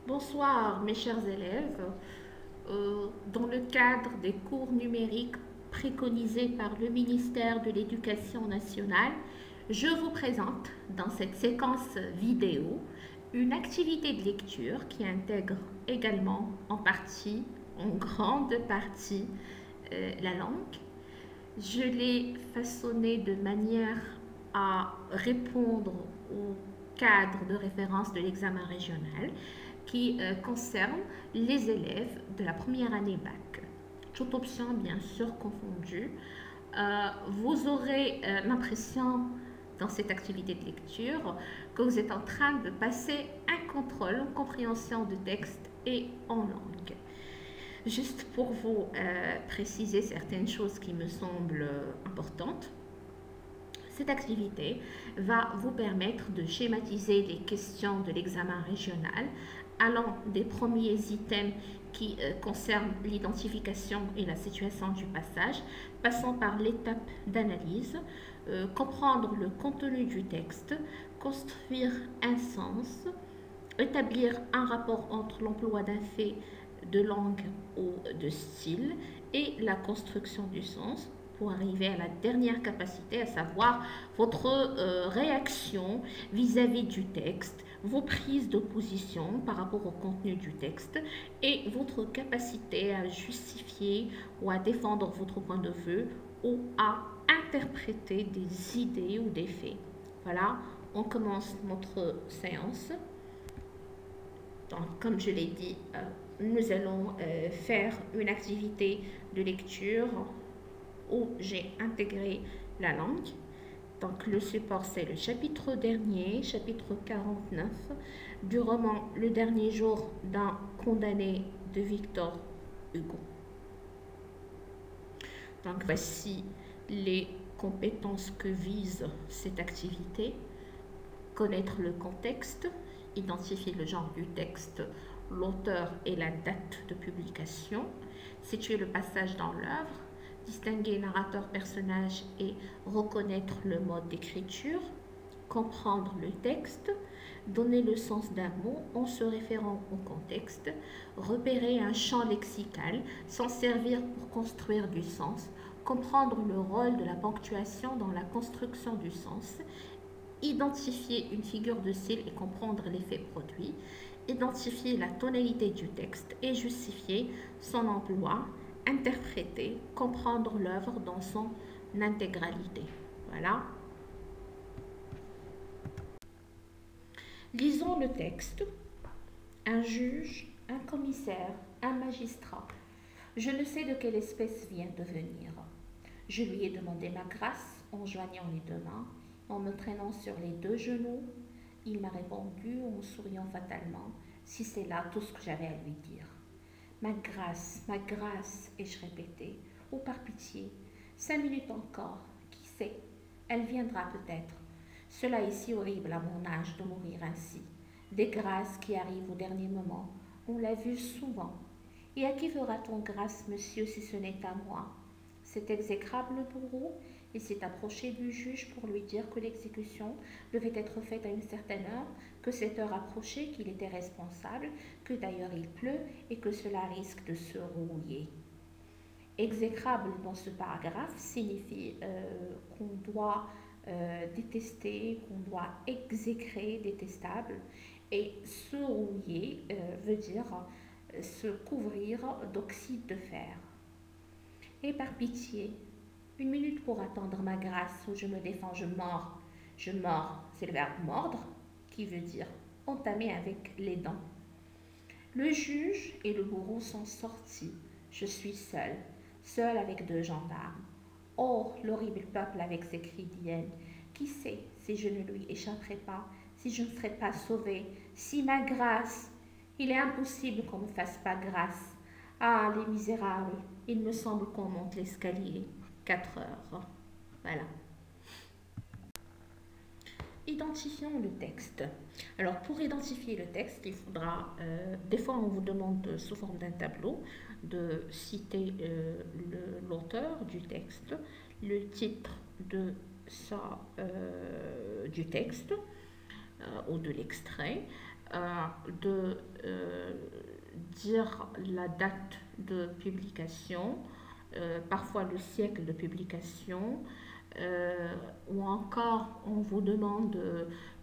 Bonsoir mes chers élèves. Dans le cadre des cours numériques préconisés par le ministère de l'Éducation nationale, je vous présente dans cette séquence vidéo une activité de lecture qui intègre également en grande partie, la langue. Je l'ai façonnée de manière à répondre au cadre de référence de l'examen régional qui concerne les élèves de la première année bac. Toute option bien sûr confondue. Vous aurez l'impression dans cette activité de lecture que vous êtes en train de passer un contrôle en compréhension de texte et en langue. Juste pour vous préciser certaines choses qui me semblent importantes, cette activité va vous permettre de schématiser les questions de l'examen régional allant des premiers items qui concernent l'identification et la situation du passage, passant par l'étape d'analyse, comprendre le contenu du texte, construire un sens, établir un rapport entre l'emploi d'un fait de langue ou de style et la construction du sens pour arriver à la dernière capacité, à savoir votre réaction vis-à-vis du texte, vos prises de position par rapport au contenu du texte et votre capacité à justifier ou à défendre votre point de vue ou à interpréter des idées ou des faits. Voilà, on commence notre séance. Donc, comme je l'ai dit, nous allons faire une activité de lecture où j'ai intégré la langue. Donc, le support, c'est le chapitre dernier, chapitre 49 du roman Le dernier jour d'un condamné de Victor Hugo. Donc, voici les compétences que vise cette activité. Connaître le contexte, identifier le genre du texte, l'auteur et la date de publication, situer le passage dans l'œuvre, distinguer narrateur-personnage et reconnaître le mode d'écriture, comprendre le texte, donner le sens d'un mot en se référant au contexte, repérer un champ lexical, s'en servir pour construire du sens, comprendre le rôle de la ponctuation dans la construction du sens, identifier une figure de style et comprendre l'effet produit, identifier la tonalité du texte et justifier son emploi, interpréter, comprendre l'œuvre dans son intégralité. Voilà. Lisons le texte. Un juge, un commissaire, un magistrat. Je ne sais de quelle espèce vient de venir. Je lui ai demandé ma grâce en joignant les deux mains, en me traînant sur les deux genoux. Il m'a répondu en souriant fatalement, si c'est là tout ce que j'avais à lui dire. Ma grâce, ai-je répété, ou par pitié, 5 minutes encore, qui sait, elle viendra peut-être. Cela est si horrible à mon âge de mourir ainsi. Des grâces qui arrivent au dernier moment, on l'a vu souvent. Et à qui fera-t-on grâce, monsieur, si ce n'est à moi? Cet exécrable bourreau, il s'est approché du juge pour lui dire que l'exécution devait être faite à une certaine heure, que cette heure approchait, qu'il était responsable, que d'ailleurs il pleut et que cela risque de se rouiller. Exécrable dans ce paragraphe signifie qu'on doit détester, qu'on doit exécrer, détestable, et se rouiller veut dire se couvrir d'oxyde de fer. Et par pitié, 1 minute pour attendre ma grâce où je me défends, je mords. Je mords, c'est le verbe mordre, qui veut dire entamer avec les dents. Le juge et le bourreau sont sortis. Je suis seule avec 2 gendarmes. Oh, l'horrible peuple avec ses cris d'hyène. Qui sait si je ne lui échapperai pas, si je ne serai pas sauvée, si ma grâce... Il est impossible qu'on ne me fasse pas grâce. Ah, les misérables, il me semble qu'on monte l'escalier. 4 heures. Voilà. Identifions le texte. Alors, pour identifier le texte, il faudra, des fois on vous demande sous forme d'un tableau de citer l'auteur du texte, le titre du texte, ou de l'extrait, de dire la date de publication, parfois le siècle de publication, ou encore on vous demande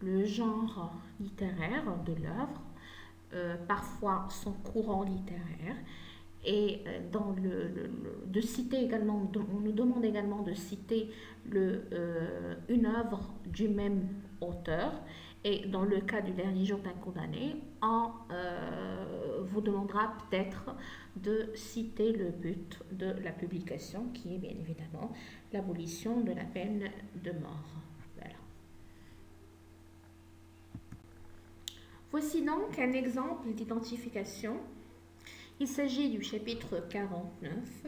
le genre littéraire de l'œuvre, parfois son courant littéraire, et de citer également, on nous demande également de citer une œuvre du même auteur. Et dans le cas du dernier jour d'un condamné, on vous demandera peut-être de citer le but de la publication, qui est bien évidemment l'abolition de la peine de mort. Voilà. Voici donc un exemple d'identification. Il s'agit du chapitre 49,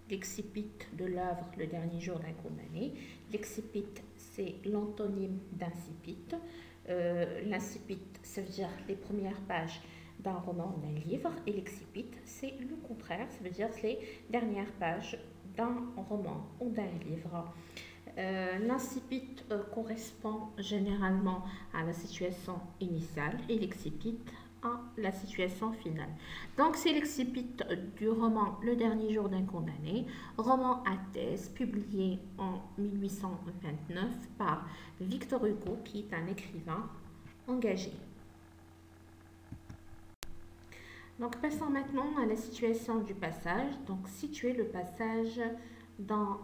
l'excipit de l'œuvre Le dernier jour d'un condamné. L'excipit, c'est l'antonyme d'incipit. L'incipit, ça veut dire les premières pages d'un roman ou d'un livre, et l'excipit, c'est le contraire, ça veut dire les dernières pages d'un roman ou d'un livre. L'incipit correspond généralement à la situation initiale et l'excipit à la situation finale. Donc c'est l'excipit du roman Le dernier jour d'un condamné, roman à thèse publié en 1829 par Victor Hugo, qui est un écrivain engagé. Donc passons maintenant à la situation du passage, donc situer le passage dans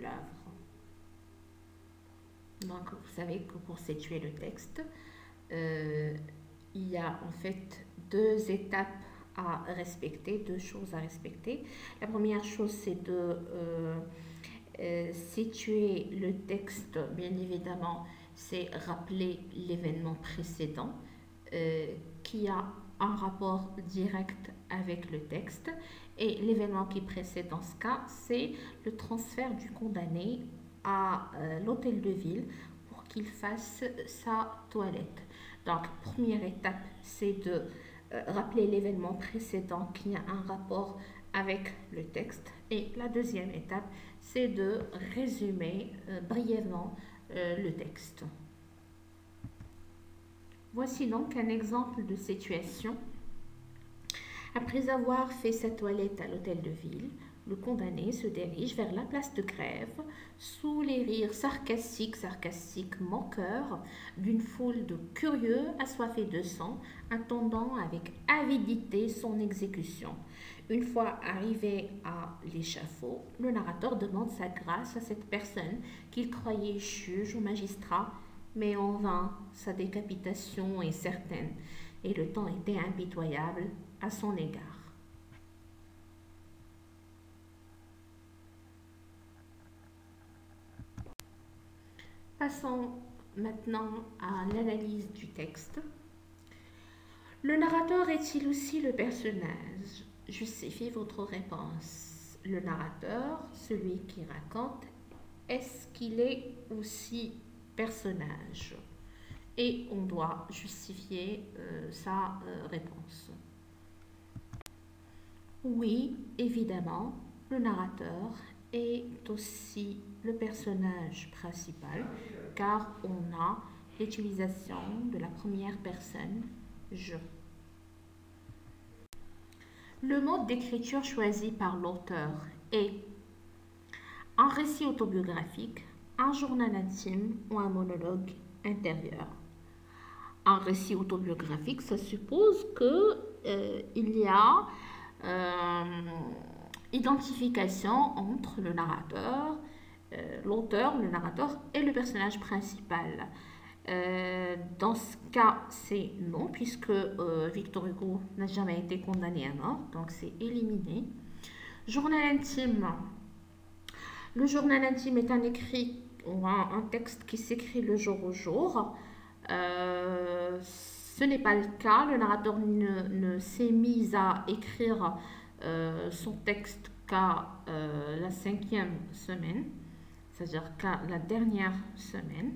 l'œuvre. Donc vous savez que pour situer le texte, il y a en fait deux étapes à respecter, deux choses à respecter. La première chose, c'est de situer le texte, bien évidemment, c'est rappeler l'événement précédent qui a un rapport direct avec le texte. Et l'événement qui précède dans ce cas, c'est le transfert du condamné à l'hôtel de ville pour qu'il fasse sa toilette. Donc, première étape, c'est de rappeler l'événement précédent qui a un rapport avec le texte. Et la deuxième étape, c'est de résumer brièvement le texte. Voici donc un exemple de situation. Après avoir fait sa toilette à l'hôtel de ville, le condamné se dirige vers la place de Grève sous les rires sarcastiques, moqueurs d'une foule de curieux assoiffés de sang, attendant avec avidité son exécution. Une fois arrivé à l'échafaud, le narrateur demande sa grâce à cette personne qu'il croyait juge ou magistrat, mais en vain, sa décapitation est certaine et le temps était impitoyable à son égard. Passons maintenant à l'analyse du texte. Le narrateur est-il aussi le personnage? Justifiez votre réponse. Le narrateur, celui qui raconte, est-ce qu'il est aussi personnage? Et on doit justifier sa réponse. Oui, évidemment, le narrateur est aussi le personnage principal car on a l'utilisation de la première personne je. Le mode d'écriture choisi par l'auteur est un récit autobiographique, un journal intime ou un monologue intérieur. Un récit autobiographique, ça suppose qu'il y a identification entre le narrateur, l'auteur, le narrateur et le personnage principal. Dans ce cas, c'est non, puisque Victor Hugo n'a jamais été condamné à mort, donc c'est éliminé. Journal intime. Le journal intime est un écrit ou un texte qui s'écrit le jour au jour. Ce n'est pas le cas, le narrateur ne s'est mis à écrire son texte qu'à la 5e semaine, c'est-à-dire qu'à la dernière semaine,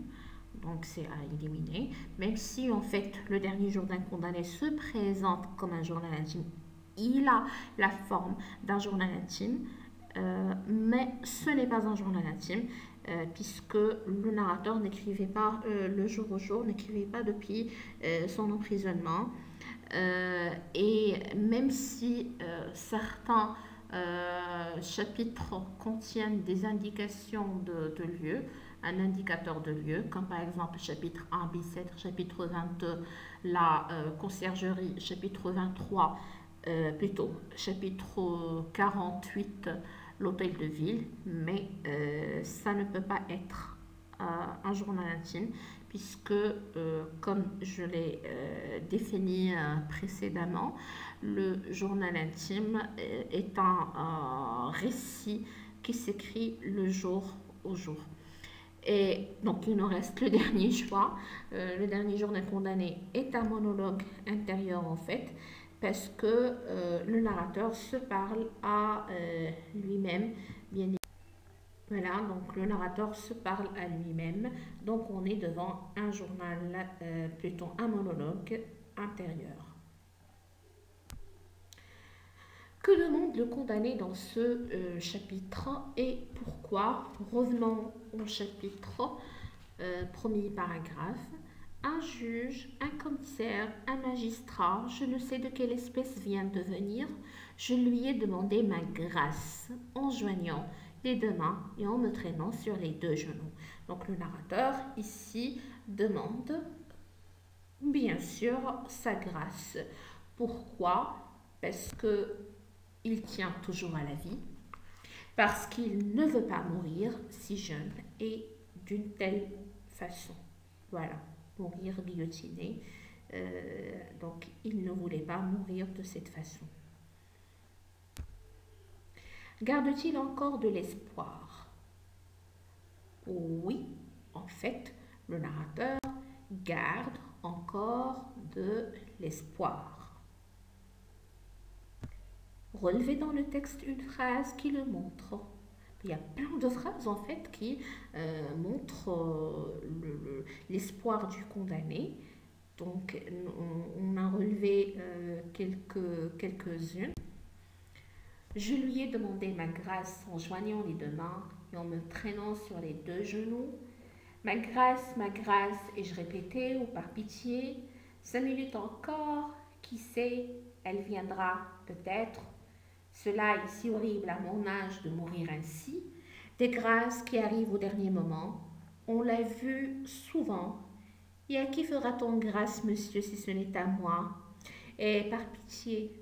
donc c'est à éliminer, même si en fait le dernier jour d'un condamné se présente comme un journal intime, il a la forme d'un journal intime, mais ce n'est pas un journal intime, puisque le narrateur n'écrivait pas le jour au jour, n'écrivait pas depuis son emprisonnement. Et même si certains chapitres contiennent des indications de lieu, un indicateur de lieu, comme par exemple chapitre 1, Bicêtre, chapitre 22, la conciergerie, chapitre 23, plutôt chapitre 48, l'hôtel de ville, mais ça ne peut pas être un journal intime, puisque, comme je l'ai défini précédemment, le journal intime est un récit qui s'écrit le jour au jour. Et donc, il nous reste le dernier choix. Le dernier jour d'un condamné est un monologue intérieur, en fait, parce que le narrateur se parle à lui-même, bien évidemment. Voilà, donc le narrateur se parle à lui-même. Donc, on est devant un journal, plutôt un monologue intérieur. Que demande le condamné dans ce chapitre et pourquoi? Revenons au chapitre, premier paragraphe. Un juge, un commissaire, un magistrat, je ne sais de quelle espèce vient de venir, je lui ai demandé ma grâce en joignant les deux mains et en me traînant sur les deux genoux. Donc le narrateur ici demande bien sûr sa grâce. Pourquoi? Parce que il tient toujours à la vie, parce qu'il ne veut pas mourir si jeune et d'une telle façon. Voilà, mourir guillotiné. Donc, il ne voulait pas mourir de cette façon. Garde-t-il encore de l'espoir? Oui, en fait, le narrateur garde encore de l'espoir. Relevez dans le texte une phrase qui le montre. Il y a plein de phrases en fait qui montrent l'espoir du condamné. Donc on a relevé quelques-unes. Je lui ai demandé ma grâce en joignant les deux mains et en me traînant sur les deux genoux. Ma grâce, et je répétais, ou par pitié, 5 minutes encore, qui sait, elle viendra peut-être. Cela est si horrible à mon âge de mourir ainsi. Des grâces qui arrivent au dernier moment. On l'a vu souvent. Et à qui fera-t-on grâce, monsieur, si ce n'est à moi? Et par pitié,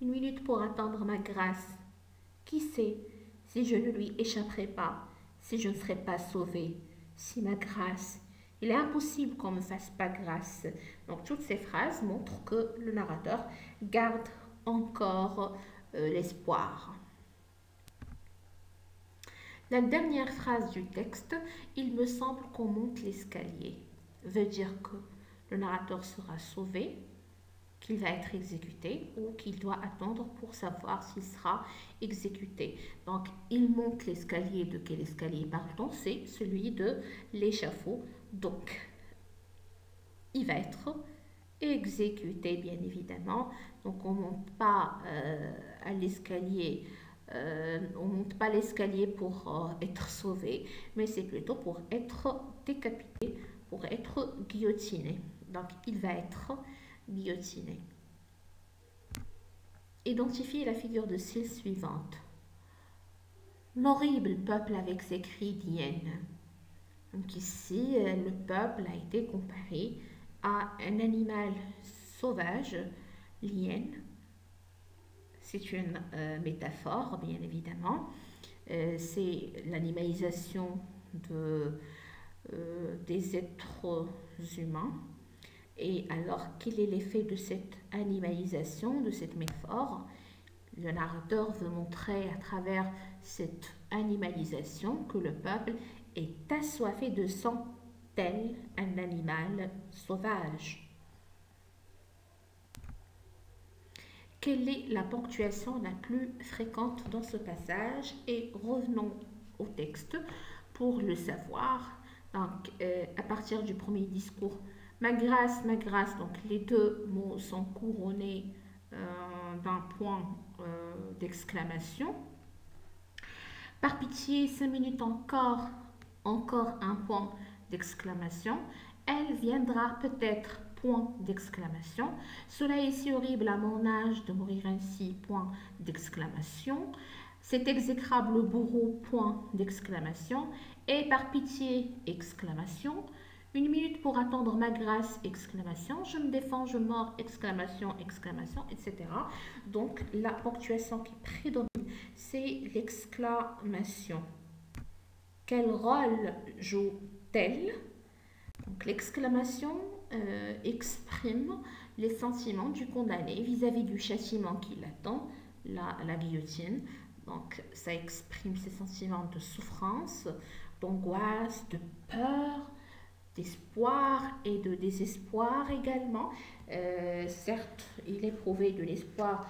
1 minute pour attendre ma grâce. Qui sait si je ne lui échapperai pas, si je ne serai pas sauvée, si ma grâce. Il est impossible qu'on ne me fasse pas grâce. Donc toutes ces phrases montrent que le narrateur garde encore l'espoir. La dernière phrase du texte, il me semble qu'on monte l'escalier, veut dire que le narrateur sera sauvé, qu'il va être exécuté ou qu'il doit attendre pour savoir s'il sera exécuté. Donc, il monte l'escalier. De quel escalier parle-t-on? C'est celui de l'échafaud. Donc, il va être exécuté, bien évidemment. Donc, on ne monte pas à l'escalier. On monte pas l'escalier pour être sauvé, mais c'est plutôt pour être décapité, pour être guillotiné. Donc, il va être guillotiné. Identifiez la figure de style suivante. L'horrible peuple avec ses cris d'hyène. Donc ici, le peuple a été comparé à un animal sauvage, l'hyène. C'est une métaphore, bien évidemment. C'est l'animalisation des êtres humains. Et alors, quel est l'effet de cette animalisation, de cette métaphore? Le narrateur veut montrer à travers cette animalisation que le peuple est assoiffé de sang tel un animal sauvage. Quelle est la ponctuation la plus fréquente dans ce passage? Et revenons au texte pour le savoir. Donc, à partir du premier discours, ma grâce, donc les deux mots sont couronnés d'un point d'exclamation. Par pitié, 5 minutes encore, encore un point d'exclamation. Elle viendra peut-être, point d'exclamation. Cela est si horrible à mon âge de mourir ainsi, point d'exclamation. Cet exécrable bourreau, point d'exclamation. Et par pitié, exclamation. Une minute pour attendre ma grâce, exclamation. Je me défends, je mords, exclamation, exclamation, etc. Donc la ponctuation qui prédomine, c'est l'exclamation. Quel rôle joue-t-elle? Donc l'exclamation exprime les sentiments du condamné vis-à-vis du châtiment qui l'attend, la guillotine. Donc ça exprime ses sentiments de souffrance, d'angoisse, de peur, d'espoir et de désespoir également. Certes, il est prouvé de l'espoir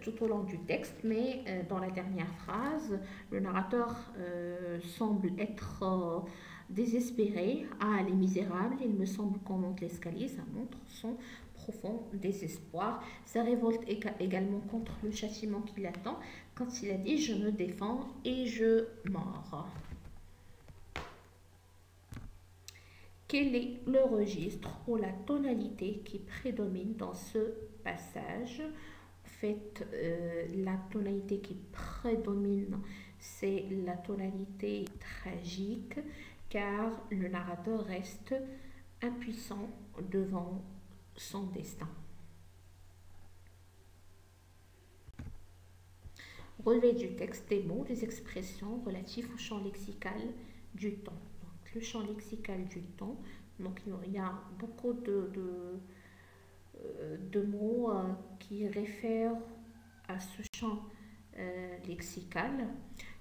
tout au long du texte, mais dans la dernière phrase, le narrateur semble être désespéré. Ah, les misérables, il me semble qu'on monte l'escalier, ça montre son profond désespoir. Ça révolte également contre le châtiment qui l'attend quand il a dit « je me défends et je mords ». Quel est le registre ou la tonalité qui prédomine dans ce passage? En fait, la tonalité qui prédomine, c'est la tonalité tragique, car le narrateur reste impuissant devant son destin. Relevé du texte des mots, des expressions relatives au champ lexical du temps. Le champ lexical du temps. Donc il y a beaucoup de mots qui réfèrent à ce champ lexical.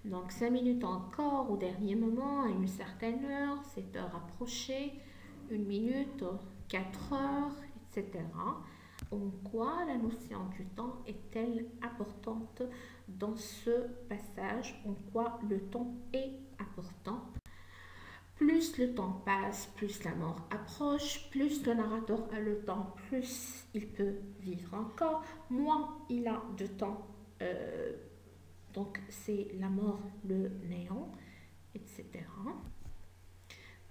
Donc 5 minutes encore au dernier moment, à une certaine heure, 7 heures approchées, 1 minute, 4 heures, etc. En quoi la notion du temps est-elle importante dans ce passage? En quoi le temps est important? Plus le temps passe, plus la mort approche, plus le narrateur a le temps, plus il peut vivre encore, moins il a de temps. Donc c'est la mort, le néant, etc.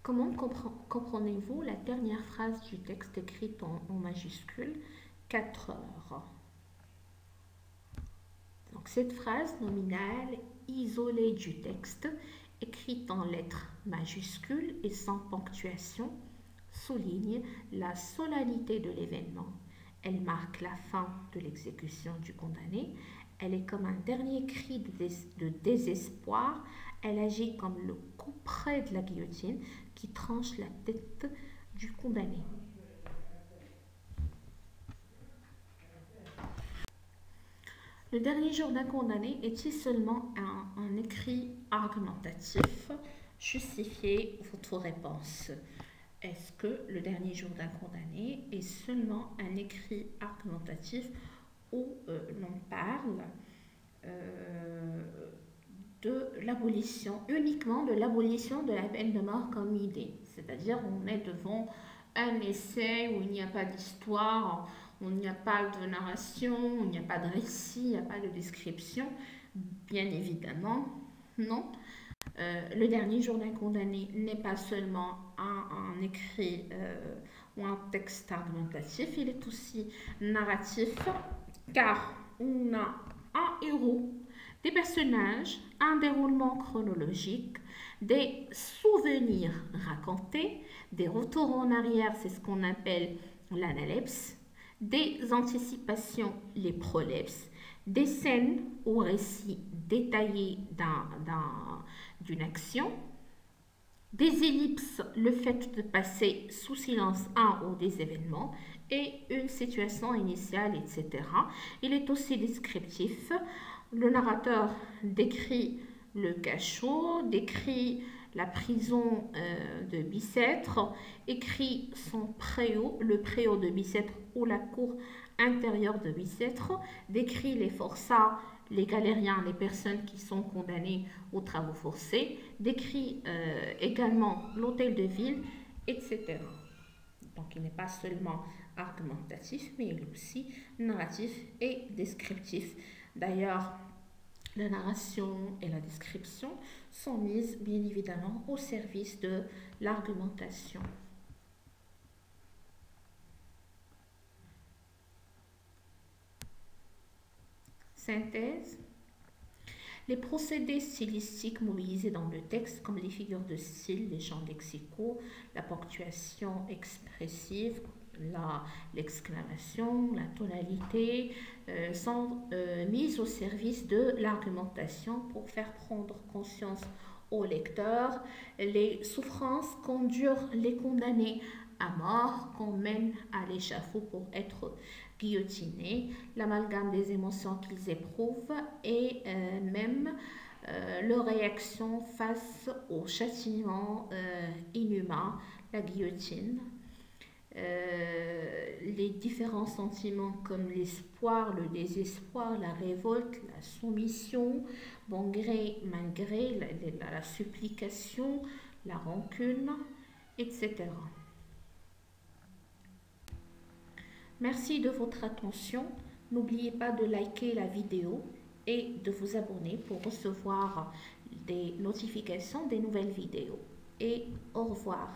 Comment comprenez-vous la dernière phrase du texte écrite en majuscule, 4 heures? Donc cette phrase nominale isolée du texte, écrite en lettres majuscules et sans ponctuation, souligne la solennité de l'événement. Elle marque la fin de l'exécution du condamné. Elle est comme un dernier cri de désespoir. Elle agit comme le couperet de la guillotine qui tranche la tête du condamné. Le dernier jour d'un condamné est-il seulement un écrit argumentatif? Justifiez votre réponse. Est-ce que le dernier jour d'un condamné est seulement un écrit argumentatif où l'on parle de l'abolition, uniquement de l'abolition de la peine de mort comme idée? C'est-à-dire on est devant un essai où il n'y a pas d'histoire, où il n'y a pas de narration, où il n'y a pas de récit, il n'y a pas de description. Bien évidemment, non. Le dernier jour d'un condamné n'est pas seulement un écrit ou un texte argumentatif, il est aussi narratif, car on a un héros, des personnages, un déroulement chronologique, des souvenirs racontés, des retours en arrière, c'est ce qu'on appelle l'analepse, des anticipations, les prolepses, des scènes ou récits détaillés d'une action, des ellipses, le fait de passer sous silence un ou des événements, et une situation initiale, etc. Il est aussi descriptif. Le narrateur décrit le cachot, décrit la prison de Bicêtre, écrit son préau, le préau de Bicêtre ou la cour intérieure de Bicêtre, décrit les forçats, les galériens, les personnes qui sont condamnées aux travaux forcés, décrit également l'hôtel de ville, etc. Donc il n'est pas seulement argumentatif, mais il est aussi narratif et descriptif. D'ailleurs, La narration et la description sont mises bien évidemment au service de l'argumentation. Synthèse. Les procédés stylistiques mobilisés dans le texte, comme les figures de style, les champs lexicaux, la ponctuation expressive, l'exclamation, la tonalité, sont mis au service de l'argumentation pour faire prendre conscience au lecteur les souffrances qu'endurent les condamnés à mort, qu'on mène à l'échafaud pour être guillotinés, l'amalgame des émotions qu'ils éprouvent et même leur réaction face au châtiment inhumain, la guillotine. Les différents sentiments comme l'espoir, le désespoir, la révolte, la soumission, bon gré, mal gré, la supplication, la rancune, etc. Merci de votre attention. N'oubliez pas de liker la vidéo et de vous abonner pour recevoir des notifications des nouvelles vidéos. Et au revoir.